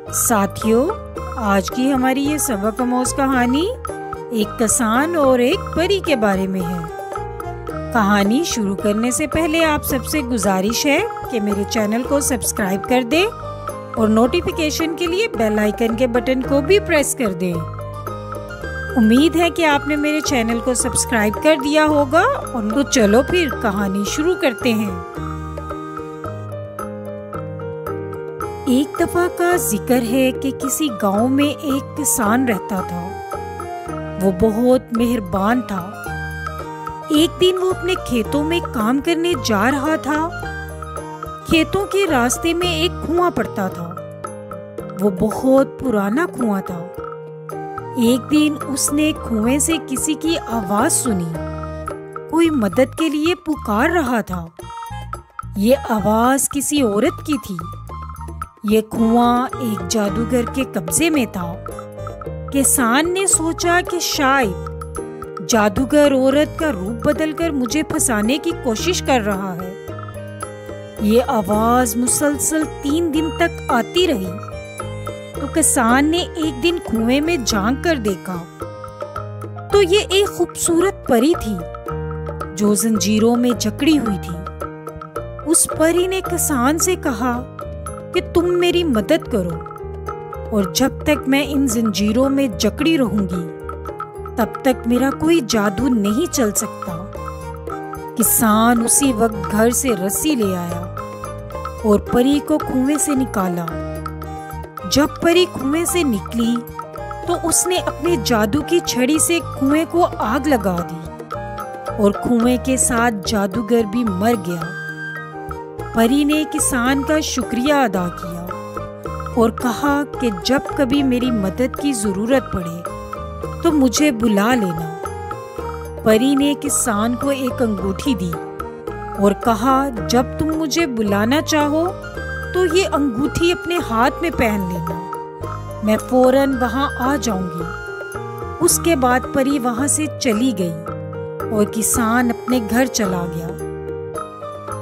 साथियों, आज की हमारी ये सबक आमोज़ कहानी एक किसान और एक परी के बारे में है। कहानी शुरू करने से पहले आप सबसे गुजारिश है कि मेरे चैनल को सब्सक्राइब कर दें और नोटिफिकेशन के लिए बेल आइकन के बटन को भी प्रेस कर दें। उम्मीद है कि आपने मेरे चैनल को सब्सक्राइब कर दिया होगा। और तो चलो फिर कहानी शुरू करते हैं। एक दफा का जिक्र है कि किसी गांव में एक किसान रहता था। वो बहुत मेहरबान था। एक दिन वो अपने खेतों में काम करने जा रहा था। खेतों के रास्ते में एक कुआं पड़ता था। वो बहुत पुराना कुआं था। एक दिन उसने कुएं से किसी की आवाज सुनी। कोई मदद के लिए पुकार रहा था। ये आवाज किसी औरत की थी। ये कुआं एक जादूगर के कब्जे में था। किसान ने सोचा कि शायद जादूगर औरत का रूप बदलकर मुझे फंसाने की कोशिश कर रहा है। ये आवाज मुसलसल 3 दिन तक आती रही। तो किसान ने एक दिन कुएं में झांक कर देखा तो ये एक खूबसूरत परी थी जो जंजीरों में जकड़ी हुई थी। उस परी ने किसान से कहा कि तुम मेरी मदद करो और जब तक मैं इन जंजीरों में जकड़ी रहूंगी तब तक मेरा कोई जादू नहीं चल सकता। किसान उसी वक्त घर से रस्सी ले आया और परी को कुएं से निकाला। जब परी कुएं से निकली तो उसने अपने जादू की छड़ी से कुएं को आग लगा दी और कुएं के साथ जादूगर भी मर गया। परी ने किसान का शुक्रिया अदा किया और कहा कि जब कभी मेरी मदद की जरूरत पड़े तो मुझे बुला लेना। परी ने किसान को एक अंगूठी दी और कहा जब तुम मुझे बुलाना चाहो तो ये अंगूठी अपने हाथ में पहन लेना, मैं फौरन वहां आ जाऊंगी। उसके बाद परी वहां से चली गई और किसान अपने घर चला गया।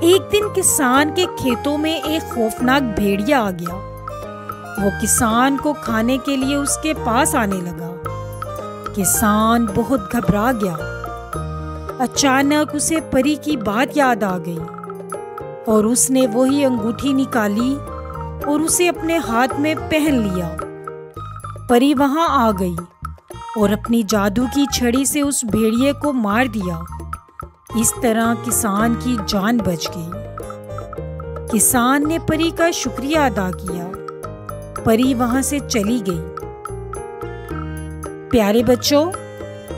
एक दिन किसान के खेतों में एक खौफनाक भेड़िया आ गया। वो किसान को खाने के लिए उसके पास आने लगा। किसान बहुत घबरा गया। अचानक उसे परी की बात याद आ गई और उसने वही अंगूठी निकाली और उसे अपने हाथ में पहन लिया। परी वहां आ गई और अपनी जादू की छड़ी से उस भेड़िए को मार दिया। इस तरह किसान की जान बच गई। किसान ने परी का शुक्रिया अदा किया। परी वहां से चली गई। प्यारे बच्चों,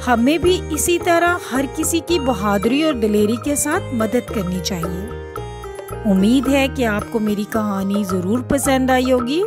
हमें भी इसी तरह हर किसी की बहादुरी और दिलेरी के साथ मदद करनी चाहिए। उम्मीद है कि आपको मेरी कहानी जरूर पसंद आई होगी।